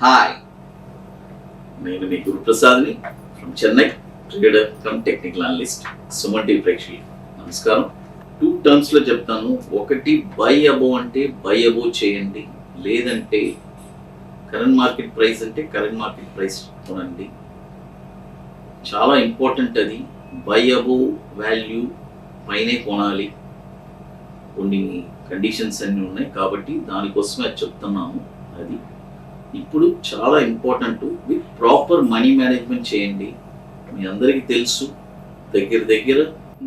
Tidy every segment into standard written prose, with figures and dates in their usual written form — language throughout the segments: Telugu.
హాయ్, నేను మీ గురు ప్రసాద్ని from Chennai, trader cum technical analyst. Suman TV ప్రేక్షకులు నమస్కారం. 2 టర్మ్స్లో చెప్తాను. ఒకటి, బై అబోవ్ అంటే బై అబోవ్ చేయండి, లేదంటే కరెంట్ మార్కెట్ ప్రైస్ అంటే కరెంట్ మార్కెట్ ప్రైస్ కొనండి. చాలా ఇంపార్టెంట్ అది. బై అబోవ్ వాల్యూ పైనే కొనాలి. కొన్ని కండిషన్స్ అన్నీ ఉన్నాయి కాబట్టి దానికోసమే అది చెప్తున్నాము. అది ఇప్పుడు చాలా important. With proper money management చేయండి. మీ అందరికీ తెలుసు, దగ్గర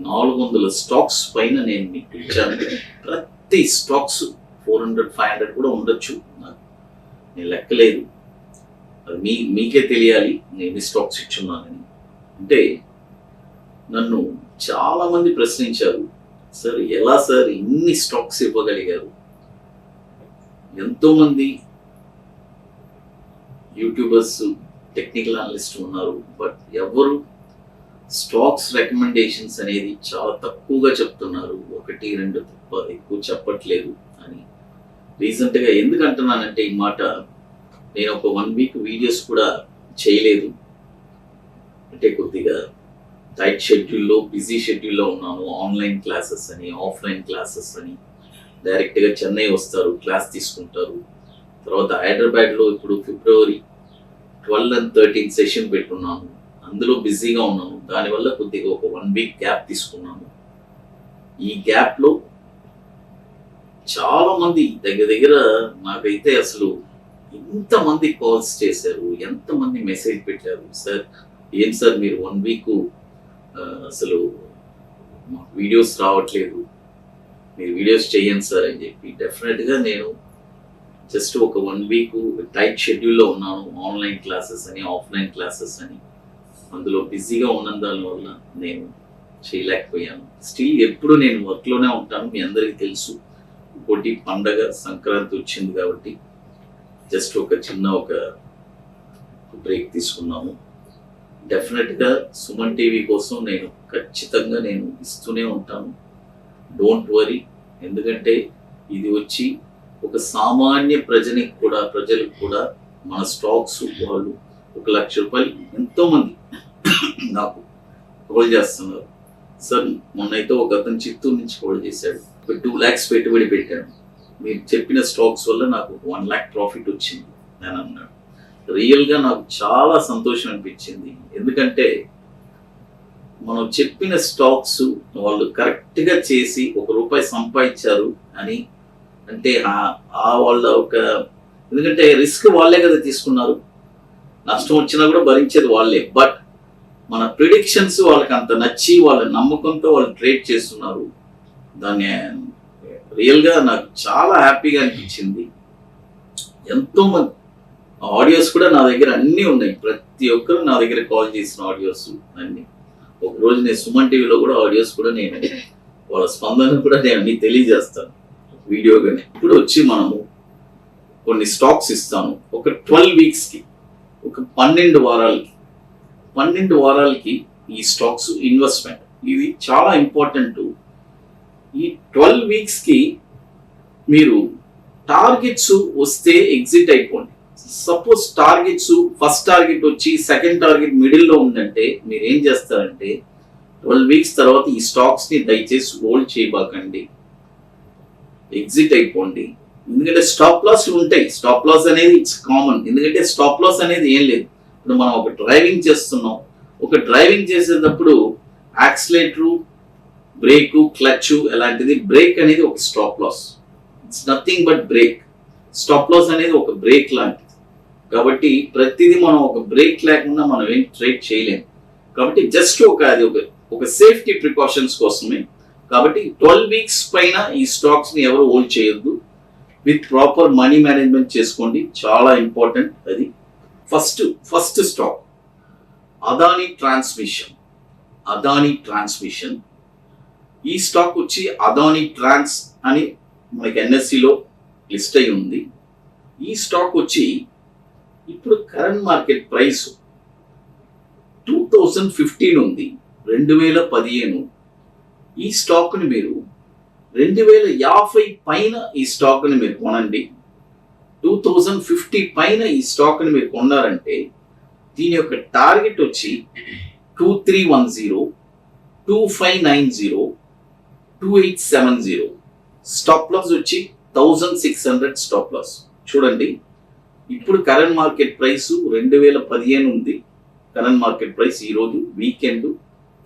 400 స్టాక్స్ పైన నేను మీకు ఇచ్చాను. ప్రతి స్టాక్స్ 400-500 కూడా ఉండొచ్చు, నేను లెక్కలేదు. అది మీకే తెలియాలి నేను ఎన్ని స్టాక్స్ ఇచ్చున్నానని. అంటే నన్ను చాలామంది ప్రశ్నించారు, సార్ ఎలా సార్ ఇన్ని స్టాక్స్ ఇవ్వగలిగారు? ఎంతోమంది యూట్యూబర్స్, టెక్నికల్ అనలిస్ట్ ఉన్నారు, బట్ ఎవరు స్టాక్స్ రికమెండేషన్స్ అనేది చాలా తక్కువగా చెప్తున్నారు. 1-2 తప్ప ఎక్కువ చెప్పట్లేదు అని. రీసెంట్గా ఎందుకు అంటున్నానంటే ఈ మాట, నేను ఒక 1 వీక్ వీడియోస్ కూడా చేయలేదు. అంటే కొద్దిగా టైట్ షెడ్యూల్లో, బిజీ షెడ్యూల్లో ఉన్నాను. ఆన్లైన్ క్లాసెస్ అని, ఆఫ్లైన్ క్లాసెస్ అని. డైరెక్ట్గా చెన్నై వస్తారు, క్లాస్ తీసుకుంటారు. తర్వాత హైదరాబాద్లో ఇప్పుడు ఫిబ్రవరి 12 and 13 సెషన్ పెట్టున్నాను, అందులో బిజీగా ఉన్నాను. దానివల్ల కొద్దిగా ఒక 1 వీక్ గ్యాప్ తీసుకున్నాను. ఈ గ్యాప్లో చాలామంది దగ్గర నాకైతే అసలు ఎంతమంది కాల్స్ చేశారు, ఎంతమంది మెసేజ్ పెట్టారు, సార్ ఏం సార్ మీరు 1 వీక్ అసలు మాకు వీడియోస్ రావట్లేదు, మీరు వీడియోస్ చేయండి సార్ అని చెప్పి. డెఫినెట్గా నేను జస్ట్ ఒక 1 వీక్ టైట్ షెడ్యూల్లో ఉన్నాను. ఆన్లైన్ క్లాసెస్ అని, ఆఫ్లైన్ క్లాసెస్ అని, అందులో బిజీగా ఉన్నందువల్ల నేను చేయలేకపోయాను. స్టిల్ ఎప్పుడు నేను వర్క్లోనే ఉంటాను, మీ అందరికీ తెలుసు. ఇంకోటి పండగ సంక్రాంతి వచ్చింది కాబట్టి జస్ట్ ఒక చిన్న బ్రేక్ తీసుకున్నాము. డెఫినెట్గా సుమన్ టీవీ కోసం నేను ఖచ్చితంగా నేను ఇస్తూనే ఉంటాను. Don't worry. ఎందుకంటే ఇది వచ్చి ఒక సామాన్య ప్రజలకు కూడా మన స్టాక్స్ వాళ్ళు 1 లక్ష రూపాయలు ఎంతోమంది నాకు కాల్ చేస్తున్నారు. సార్ మొన్నైతే ఒక అతను చిత్తూరు నుంచి కాల్ చేశాడు, 2 lakhs పెట్టుబడి పెట్టాను, మీరు చెప్పిన స్టాక్స్ వల్ల నాకు 1 lakh ప్రాఫిట్ వచ్చింది అని అన్నాడు. రియల్గా నాకు చాలా సంతోషం అనిపించింది. ఎందుకంటే మనం చెప్పిన స్టాక్స్ వాళ్ళు కరెక్ట్గా చేసి 1 రూపాయి సంపాదించారు అని అంటే వాళ్ళ ఎందుకంటే రిస్క్ వాళ్ళే కదా తీసుకున్నారు, నష్టం వచ్చినా కూడా భరించేది వాళ్ళే. బట్ మన ప్రిడిక్షన్స్ వాళ్ళకి అంత నచ్చి వాళ్ళ నమ్మకంతో వాళ్ళు ట్రేడ్ చేస్తున్నారు. దాన్ని రియల్గా నాకు చాలా హ్యాపీగా అనిపించింది. ఎంతోమంది ఆడియోస్ కూడా నా దగ్గర అన్నీ ఉన్నాయి. ప్రతి ఒక్కరు నా దగ్గర కాల్ చేసిన ఆడియోస్ అన్నీ. ఒకరోజు నేను సుమన్ టీవీలో కూడా ఆడియోస్ కూడా నేను వాళ్ళ స్పందన కూడా నేను అన్ని తెలియజేస్తాను వీడియోగానే. ఇప్పుడు వచ్చి మనము కొన్ని స్టాక్స్ ఇస్తాను. ఒక 12 వీక్స్కి, ఒక 12 వారాలకి ఈ స్టాక్స్ ఇన్వెస్ట్మెంట్. ఇది చాలా ఇంపార్టెంట్. ఈ 12 వీక్స్కి మీరు టార్గెట్స్ వస్తే ఎగ్జిట్ అయిపోండి. సపోజ్ టార్గెట్స్ ఫస్ట్ టార్గెట్ వచ్చి సెకండ్ టార్గెట్ మిడిల్లో ఉందంటే మీరు ఏం చేస్తారంటే 12 వీక్స్ తర్వాత ఈ స్టాక్స్ని దయచేసి హోల్డ్ చేయబాకండి, ఎగ్జిట్ అయిపోండి. ఎందుకంటే స్టాప్ లాస్ ఉంటాయి. స్టాప్ లాస్ అనేది ఇట్స్ కామన్. ఎందుకంటే స్టాప్ లాస్ అనేది ఏం లేదు. ఇప్పుడు మనం ఒక డ్రైవింగ్ చేస్తున్నాం, ఒక డ్రైవింగ్ చేసేటప్పుడు యాక్సిలేటరు, బ్రేకు, క్లచ్ ఎలాంటిది. బ్రేక్ అనేది ఒక stop loss, it's nothing but brake. Stop loss అనేది ఒక బ్రేక్ లాంటిది. కాబట్టి ప్రతిదీ మనం ఒక బ్రేక్ లేకుండా మనం ఏం ట్రేడ్ చేయలేము. కాబట్టి జస్ట్ అది ఒక సేఫ్టీ ప్రికాషన్స్ కోసమే. కాబట్టి 12 వీక్స్ పైన ఈ స్టాక్స్ని ఎవరు హోల్డ్ చేయొద్దు. విత్ ప్రాపర్ మనీ మేనేజ్మెంట్ చేసుకోండి, చాలా ఇంపార్టెంట్ అది. First stock Adani transmission. ఈ స్టాక్ వచ్చి అదానీ ట్రాన్స్ అని మనకి NSEలో లిస్ట్ అయి ఉంది. ఈ స్టాక్ వచ్చి ఇప్పుడు కరెంట్ మార్కెట్ ప్రైస్ 2015 ఉంది, 2015. ఈ స్టాక్ని మీరు 2050 పైన ఈ స్టాక్ని మీరు కొనండి. 2050 పైన ఈ స్టాక్ని మీరు కొన్నారంటే దీని యొక్క టార్గెట్ వచ్చి 2310, 2590, 2870. స్టాప్ లాస్ వచ్చి 1600 స్టాప్ లాస్. చూడండి, ఇప్పుడు కరెంట్ మార్కెట్ ప్రైస్ 2015 ఉంది. కరెంట్ మార్కెట్ ప్రైస్ ఈరోజు వీకెండ్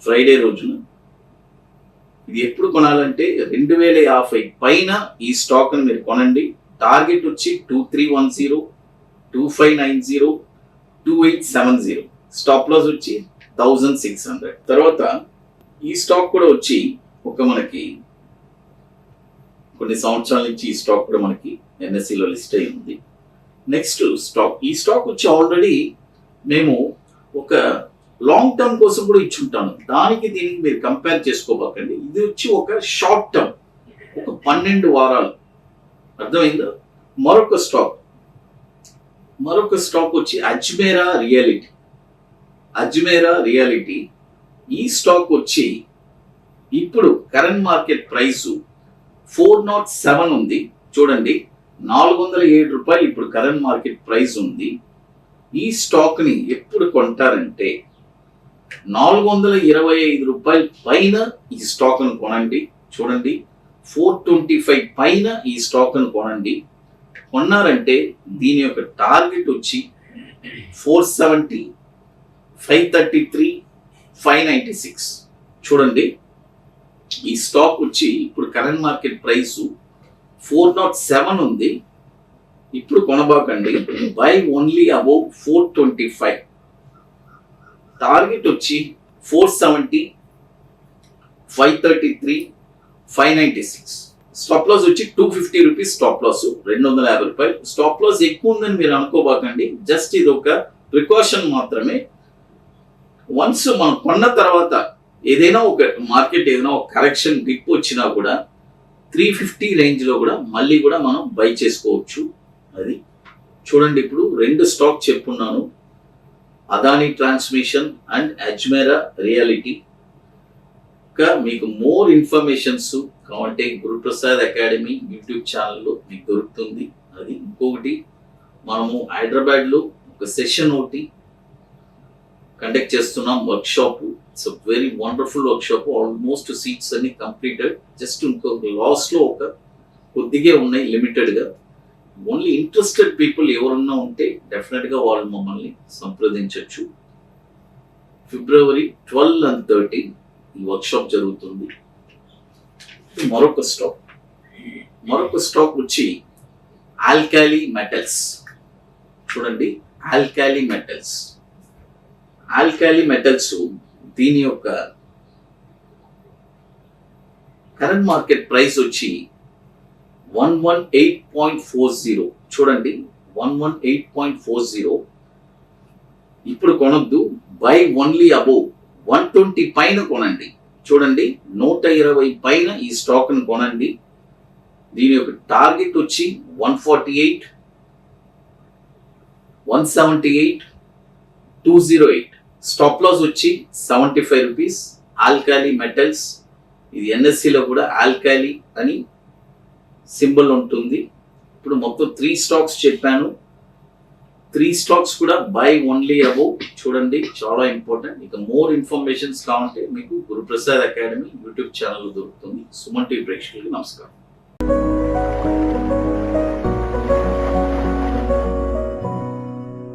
ఫ్రైడే రోజున ఇది ఎప్పుడు కొనాలంటే 2050 పైన ఈ స్టాక్ని మీరు కొనండి. టార్గెట్ వచ్చి 2310, 2590, 2870. స్టాప్ లాస్ వచ్చి 1600. తర్వాత ఈ స్టాక్ కూడా వచ్చి మనకి కొన్ని సంవత్సరాల నుంచి ఈ స్టాక్ కూడా మనకి ఎన్ఎస్సిలో లిస్ట్ అయి ఉంది. నెక్స్ట్ స్టాక్, ఈ స్టాక్ వచ్చి ఆల్రెడీ మేము ఒక లాంగ్ టర్మ్ కోసం కూడా ఇచ్చుంటాను. దానికి దీనికి మీరు కంపేర్ చేసుకోబాకండి. ఇది వచ్చి ఒక షార్ట్ టర్మ్, ఒక 12 వారాలు. అర్థమైందా? మరొక స్టాక్ వచ్చి అజ్మేరా రియాలిటీ. ఈ స్టాక్ వచ్చి ఇప్పుడు కరెంట్ మార్కెట్ ప్రైస్ 407 ఉంది. చూడండి, 407 రూపాయలు ఇప్పుడు కరెంట్ మార్కెట్ ప్రైస్ ఉంది. ఈ స్టాక్ ని ఎప్పుడు కొంటారంటే 425 రూపాయల పైన ఈ స్టాక్ ను కొనండి. చూడండి, 425 పైన ఈ స్టాక్ ను కొనండి. కొన్నారంటే దీని యొక్క టార్గెట్ వచ్చి 470, 533, 596. చూడండి, ఈ స్టాక్ వచ్చి ఇప్పుడు కరెంట్ మార్కెట్ ప్రైస్ 407 ఉంది. ఇప్పుడు కొనబాకండి. Buy only above 425. టార్గెట్ వచ్చి 470, 533, 596. స్టాప్ లాస్ వచ్చి 250 రూపీస్. స్టాప్ లాస్ 250 రూపాయలు. స్టాప్ లాస్ ఎక్కువ ఉందని మీరు అనుకోబాకండి. జస్ట్ ఇది ఒక ప్రికాషన్ మాత్రమే. వన్స్ మనం కొన్న తర్వాత ఏదైనా ఒక మార్కెట్ ఏదైనా ఒక కరెక్షన్ డిప్ వచ్చినా కూడా 350 రేంజ్ లో కూడా మళ్ళీ కూడా మనం బై చేసుకోవచ్చు. అది చూడండి, ఇప్పుడు 2 స్టాక్ చెప్పున్నాను, Adani transmission and Ajmera realty. ఇంకా మీకు మోర్ ఇన్ఫర్మేషన్స్ కావాలంటే గురుప్రసాద్ అకాడమీ యూట్యూబ్ ఛానల్లో మీకు దొరుకుతుంది. అది ఇంకొకటి, మనము హైదరాబాద్లో ఒక సెషన్ ఒకటి కండక్ట్ చేస్తున్నాం, workshop. It's very wonderful workshop. Almost seats అన్ని కంప్లీటెడ్. జస్ట్ ఇంకొక లాస్లో ఒక కొద్దిగా ఉన్నాయి, లిమిటెడ్గా. ఓన్లీ ఇంట్రెస్టెడ్ పీపుల్ ఎవరన్నా ఉంటే డెఫినెట్గా వాళ్ళు మమ్మల్ని సంప్రదించవచ్చు. February 12 and 13 ఈ వర్క్షాప్ జరుగుతుంది. మరొక స్టాక్ వచ్చి ఆల్కాలీ మెటల్స్. చూడండి, ఆల్కాలీ మెటల్స్ దీని యొక్క కరెంట్ మార్కెట్ ప్రైస్ వచ్చి 118.40. చూడండి, 118.40. ఇప్పుడు కొనొద్దు. బై ఓన్లీ అబోవ్ 120 పైన కొనండి. చూడండి, 120 పైన ఈ స్టాక్ ను కొనండి. దీని యొక్క టార్గెట్ వచ్చి 148, 178, 208. స్టాప్ లాస్ వచ్చి 75 రూపీస్. ఆల్కాలీ మెటల్స్, ఇది ఎన్ఎస్సిలో కూడా ఆల్కాలీ అని సింబల్ ఉంటుంది. ఇప్పుడు మొత్తం 3 స్టాక్స్ చెప్పాను. 3 స్టాక్స్ కూడా బై ఓన్లీ అబోవ్. చూడండి, చాలా ఇంపార్టెంట్. ఇక మోర్ ఇన్ఫర్మేషన్స్ కావాలంటే మీకు గురుప్రసాద్ అకాడమీ యూట్యూబ్ ఛానల్ దొరుకుతుంది. సుమన్ టీవీ ప్రేక్షకులకి నమస్కారం.